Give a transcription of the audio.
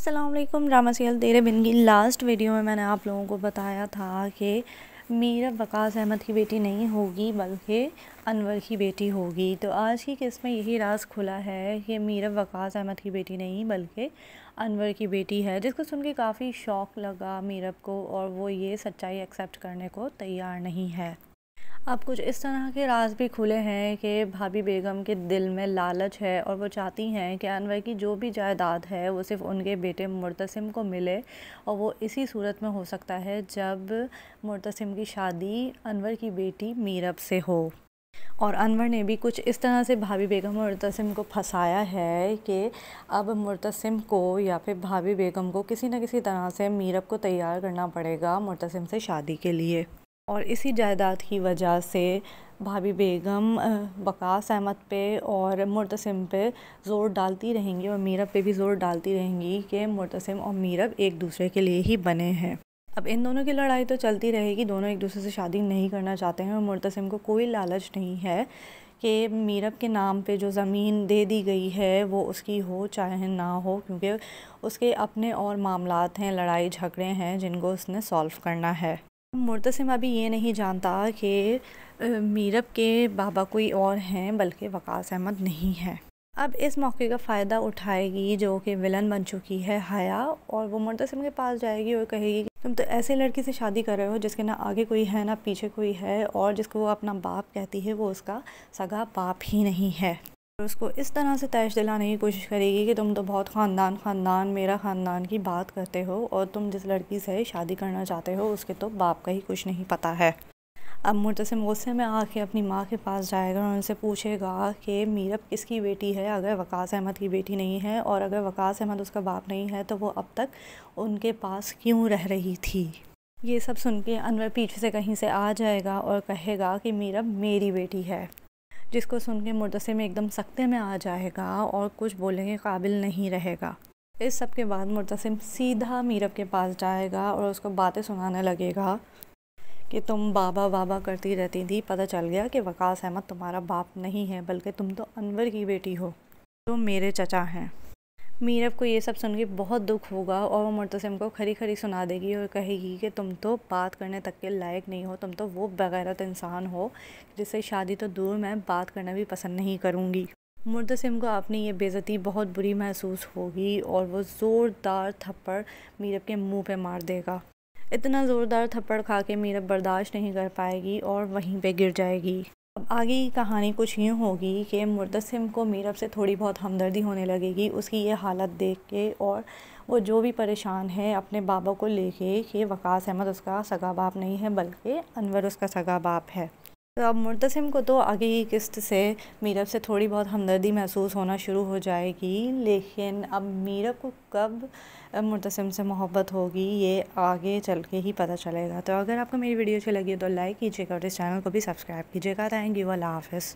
अस्सलाम वालेकुम। Drama serial तेरे बिन की लास्ट वीडियो में मैंने आप लोगों को बताया था कि मीरब वकास अहमद की बेटी नहीं होगी बल्कि अनवर की बेटी होगी। तो आज की किस्त में यही राज खुला है कि मीरब वकास अहमद की बेटी नहीं बल्कि अनवर की बेटी है, जिसको सुन के काफ़ी शौक़ लगा मीरब को और वो ये सच्चाई एक्सेप्ट करने को तैयार नहीं है। अब कुछ इस तरह के राज भी खुले हैं कि भाभी बेगम के दिल में लालच है और वो चाहती हैं कि अनवर की जो भी जायदाद है वो सिर्फ़ उनके बेटे मुर्तसिम को मिले, और वो इसी सूरत में हो सकता है जब मुर्तसिम की शादी अनवर की बेटी मीरब से हो। और अनवर ने भी कुछ इस तरह से भाभी बेगम और मुर्तसिम को फंसाया है कि अब मुर्तसिम को या फिर भाभी बेगम को किसी न किसी तरह से मीरब को तैयार करना पड़ेगा मुर्तसिम से शादी के लिए। और इसी जायदाद की वजह से भाभी बेगम वकास अहमद पे और मुर्तसिम पे ज़ोर डालती रहेंगी और मीरब पे भी ज़ोर डालती रहेंगी कि मुर्तसिम और मीरब एक दूसरे के लिए ही बने हैं। अब इन दोनों की लड़ाई तो चलती रहेगी, दोनों एक दूसरे से शादी नहीं करना चाहते हैं और मुर्तसिम को कोई लालच नहीं है कि मीरब के नाम पे जो ज़मीन दे दी गई है वो उसकी हो चाहे ना हो, क्योंकि उसके अपने और मामलात हैं, लड़ाई झगड़े हैं जिनको उसने सॉल्व करना है। मुर्तसिम अभी ये नहीं जानता कि मीरब के बाबा कोई और हैं बल्कि वकास अहमद नहीं है। अब इस मौके का फ़ायदा उठाएगी जो कि विलन बन चुकी है हया, और वो मुर्तसिम के पास जाएगी और कहेगी कि तुम तो ऐसे लड़की से शादी कर रहे हो जिसके ना आगे कोई है ना पीछे कोई है, और जिसको वो अपना बाप कहती है वो उसका सगा बाप ही नहीं है। उसको इस तरह से तैश दिलाने की कोशिश करेगी कि तुम तो बहुत ख़ानदान मेरा ख़ानदान की बात करते हो और तुम जिस लड़की से शादी करना चाहते हो उसके तो बाप का ही कुछ नहीं पता है। अब मुर्तसिम गुस्से में आके अपनी माँ के पास जाएगा और उनसे पूछेगा कि मीरब किसकी बेटी है अगर वकास अहमद की बेटी नहीं है, और अगर वकास अहमद उसका बाप नहीं है तो वो अब तक उनके पास क्यों रह रही थी। ये सब सुन के अनवर पीछे से कहीं से आ जाएगा और कहेगा कि मीरब मेरी बेटी है, जिसको सुन के मुर्तसिम एकदम सख्ते में आ जाएगा और कुछ बोलने के काबिल नहीं रहेगा। इस सब के बाद मुर्तसिम सीधा मीरब के पास जाएगा और उसको बातें सुनाने लगेगा कि तुम बाबा बाबा करती रहती थी, पता चल गया कि वकास अहमद तुम्हारा बाप नहीं है बल्कि तुम तो अनवर की बेटी हो, तो मेरे चचा हैं। मीरब को ये सब सुन के बहुत दुख होगा और वो मुर्तसिम को खरी खरी सुना देगी और कहेगी कि तुम तो बात करने तक के लायक नहीं हो, तुम तो वो बेगैरत इंसान हो जिससे शादी तो दूर मैं बात करना भी पसंद नहीं करूँगी। मुर्तसिम को अपनी ये बेइज्जती बहुत बुरी महसूस होगी और वो ज़ोरदार थप्पड़ मीरब के मुंह पे मार देगा। इतना ज़ोरदार थप्पड़ खा के मीरब बर्दाश्त नहीं कर पाएगी और वहीं पे गिर जाएगी। अब आगे की कहानी कुछ यूँ होगी कि मुर्तसिम को मीरब से थोड़ी बहुत हमदर्दी होने लगेगी उसकी ये हालत देख के, और वो जो भी परेशान है अपने बाबा को लेके कि वकास अहमद उसका सगा बाप नहीं है बल्कि अनवर उसका सगा बाप है। तो अब मुर्तसिम को तो आगे की किस्त से मीरब से थोड़ी बहुत हमदर्दी महसूस होना शुरू हो जाएगी, लेकिन अब मीरब को कब मुर्तसिम से मोहब्बत होगी ये आगे चल के ही पता चलेगा। तो अगर आपको मेरी वीडियो अच्छी लगी तो लाइक कीजिएगा और इस चैनल को भी सब्सक्राइब कीजिएगा। थैंक यू, अल्लाह हाफ़िज़।